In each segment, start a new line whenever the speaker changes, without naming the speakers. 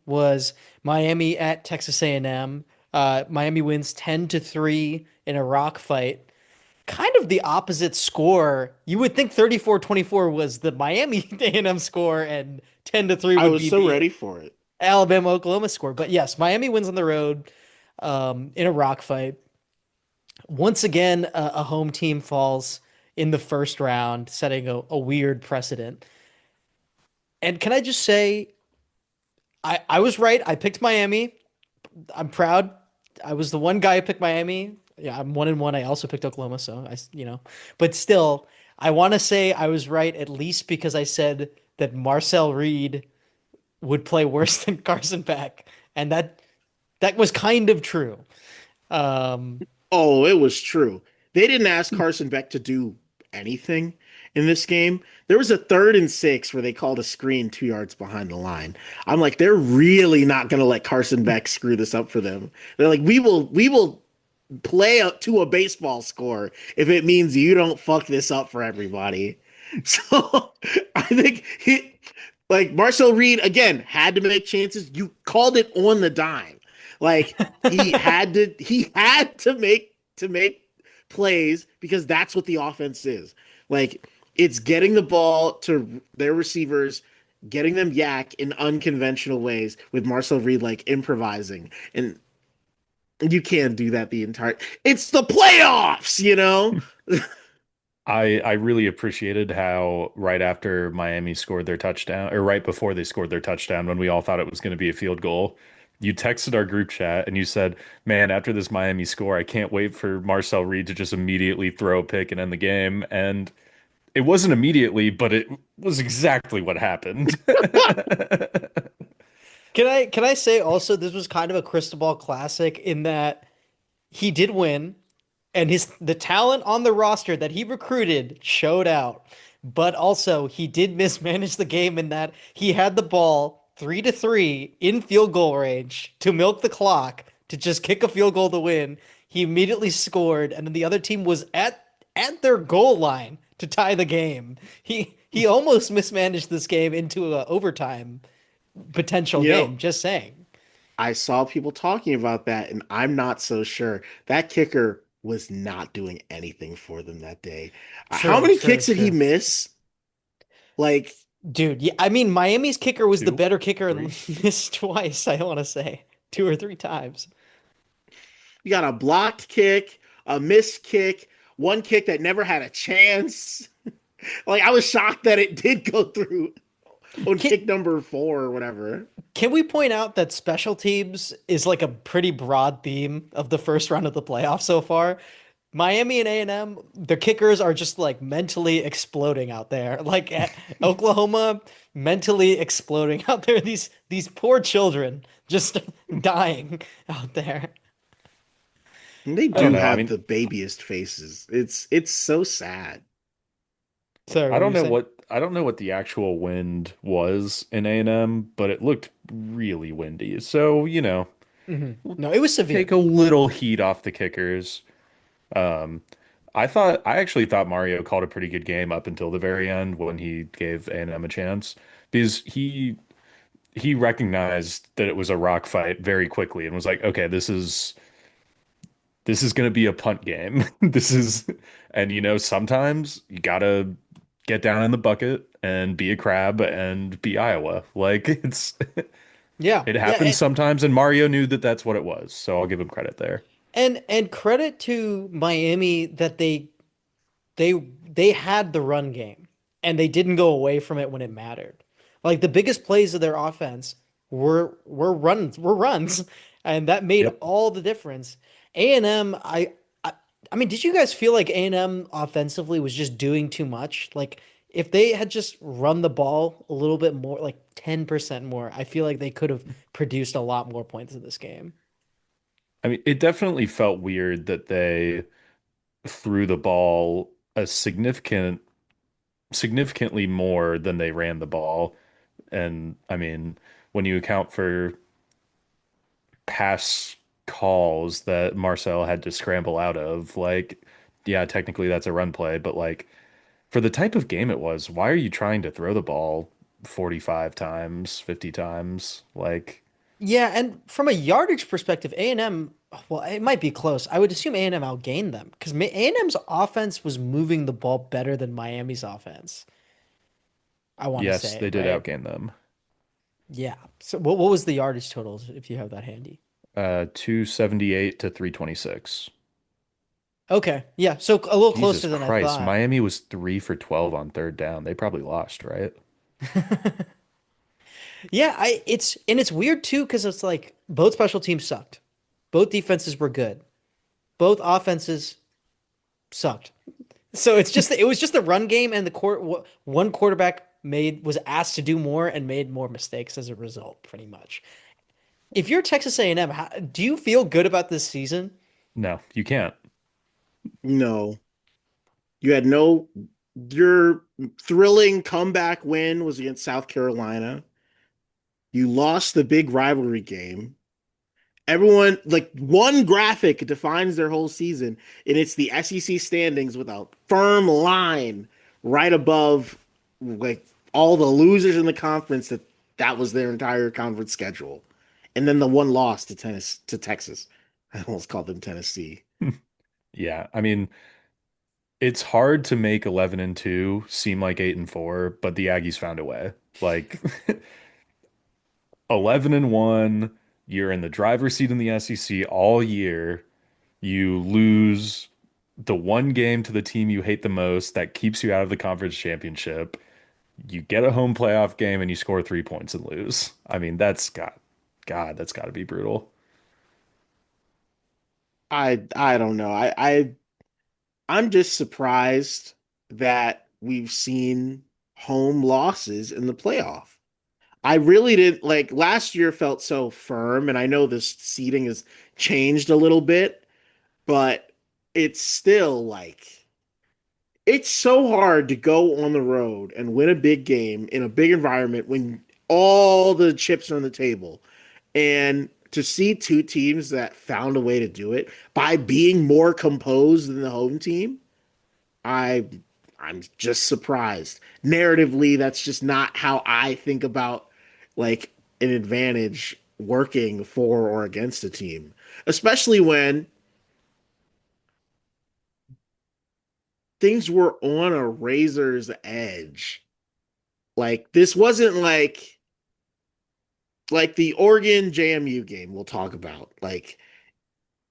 was Miami at Texas A&M. Miami wins 10-3 in a rock fight. Kind of the opposite score. You would think 34-24 was the Miami A&M score and 10-3
I
would
was
be
so
the
ready for it.
Alabama Oklahoma score. But yes, Miami wins on the road in a rock fight. Once again, a home team falls in the first round, setting a weird precedent. And can I just say, I was right. I picked Miami. I'm proud. I was the one guy who picked Miami. Yeah, I'm 1-1. I also picked Oklahoma, so but still, I want to say I was right at least because I said that Marcel Reed would play worse than Carson Beck, and that was kind of true. Um,
Oh, it was true. They didn't ask Carson Beck to do anything in this game. There was a 3rd and 6 where they called a screen 2 yards behind the line. I'm like, they're really not going to let Carson Beck screw this up for them. They're like, we will play up to a baseball score if it means you don't fuck this up for everybody. So I think like Marcel Reed again had to make chances. You called it on the dime. Like he had to make plays because that's what the offense is. Like it's getting the ball to their receivers, getting them yak in unconventional ways with Marcel Reed like improvising. And you can't do that the entire. It's the playoffs, you know.
I really appreciated how right after Miami scored their touchdown, or right before they scored their touchdown, when we all thought it was going to be a field goal, you texted our group chat and you said, "Man, after this Miami score, I can't wait for Marcel Reed to just immediately throw a pick and end the game." And it wasn't immediately, but it was exactly what happened.
can I say also this was kind of a crystal ball classic in that he did win, and his the talent on the roster that he recruited showed out. But also he did mismanage the game in that he had the ball 3-3 in field goal range to milk the clock to just kick a field goal to win. He immediately scored, and then the other team was at their goal line to tie the game. He almost mismanaged this game into a overtime potential
You know,
game. Just saying.
I saw people talking about that, and I'm not so sure. That kicker was not doing anything for them that day. How
True,
many
true,
kicks did he
true.
miss? Like
Dude, yeah, I mean, Miami's kicker was the
Two,
better kicker and
three.
missed twice, I want to say. Two or three times.
you got a blocked kick, a missed kick, one kick that never had a chance. Like I was shocked that it did go through on
Can,
kick number 4 or whatever.
can we point out that special teams is like a pretty broad theme of the first round of the playoffs so far? Miami and A&M, their kickers are just like mentally exploding out there. Like Oklahoma, mentally exploding out there. These poor children just dying out there.
And they
I don't
do
know. I
have
mean,
the babiest faces. It's so sad.
Sorry,
I
what were
don't
you
know
saying?
what the actual wind was in A&M, but it looked really windy. So, we'll
No, it was
take
severe.
a little heat off the kickers. Um, I actually thought Mario called a pretty good game up until the very end when he gave A&M a chance because he recognized that it was a rock fight very quickly and was like, okay, this is going to be a punt game. And sometimes you gotta get down in the bucket and be a crab and be Iowa. Like
Yeah,
it
yeah,
happens sometimes, and Mario knew that that's what it was. So I'll give him credit there.
and credit to Miami that they had the run game and they didn't go away from it when it mattered. Like the biggest plays of their offense were runs, and that made
Yep.
all the difference. A&M, I mean, did you guys feel like A&M offensively was just doing too much? Like if they had just run the ball a little bit more, like 10% more, I feel like they could have produced a lot more points in this game.
I mean, it definitely felt weird that they threw the ball a significantly more than they ran the ball. And I mean, when you account for pass calls that Marcel had to scramble out of, like, yeah, technically that's a run play, but like for the type of game it was, why are you trying to throw the ball 45 times, 50 times. Like,
Yeah, and from a yardage perspective, A&M, well, it might be close. I would assume A&M outgained them because A&M's offense was moving the ball better than Miami's offense. I want to
yes,
say,
they did
right?
outgain them.
Yeah. So what was the yardage totals if you have that handy?
278 to 326.
Okay. Yeah. So a little
Jesus
closer than I
Christ.
thought.
Miami was 3 for 12 on third down. They probably lost, right?
Yeah, it's weird too because it's like both special teams sucked. Both defenses were good. Both offenses sucked. So it was just the run game and the one quarterback was asked to do more and made more mistakes as a result, pretty much. If you're Texas A&M, do you feel good about this season?
No, you can't.
No, you had no. Your thrilling comeback win was against South Carolina. You lost the big rivalry game. Everyone, like one graphic defines their whole season, and it's the SEC standings with a firm line right above like all the losers in the conference that was their entire conference schedule. And then the one loss to Texas. I almost called them Tennessee.
Yeah, I mean, it's hard to make 11 and 2 seem like 8 and 4, but the Aggies found a way. Like 11 and 1, you're in the driver's seat in the SEC all year. You lose the one game to the team you hate the most that keeps you out of the conference championship. You get a home playoff game and you score 3 points and lose. I mean, that's got to be brutal.
I don't know. I'm just surprised that we've seen home losses in the playoff. I really did like last year felt so firm, and I know this seating has changed a little bit, but it's still like it's so hard to go on the road and win a big game in a big environment when all the chips are on the table. And to see two teams that found a way to do it by being more composed than the home team, I I'm just surprised. Narratively, that's just not how I think about like an advantage working for or against a team, especially when things were on a razor's edge. Like this wasn't like the Oregon JMU game we'll talk about. Like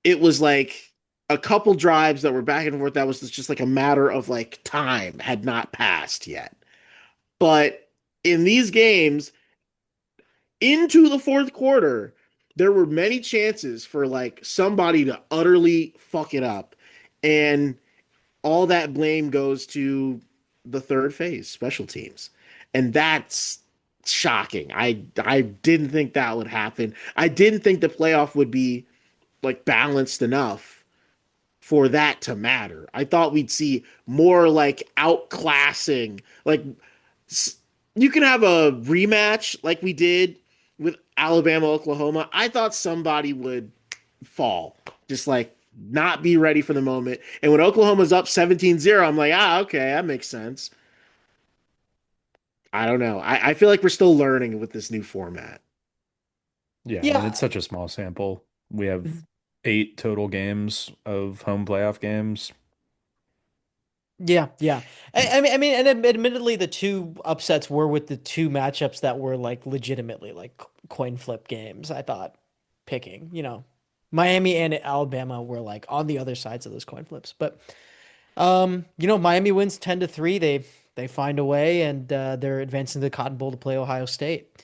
it was like a couple drives that were back and forth that was just like a matter of like time had not passed yet. But in these games, into the fourth quarter, there were many chances for like somebody to utterly fuck it up. And all that blame goes to the third phase, special teams. And that's shocking. I didn't think that would happen. I didn't think the playoff would be like balanced enough for that to matter. I thought we'd see more like outclassing. Like you can have a rematch like we did with Alabama, Oklahoma. I thought somebody would fall, just like not be ready for the moment. And when Oklahoma's up 17-0, I'm like, okay, that makes sense. I don't know. I feel like we're still learning with this new format.
Yeah, I mean,
Yeah.
it's such a small sample. We have 8 total games of home playoff games.
Yeah, yeah. I mean, and admittedly, the two upsets were with the two matchups that were like legitimately like coin flip games. I thought picking, Miami and Alabama were like on the other sides of those coin flips. But Miami wins 10-3. They find a way and they're advancing to the Cotton Bowl to play Ohio State.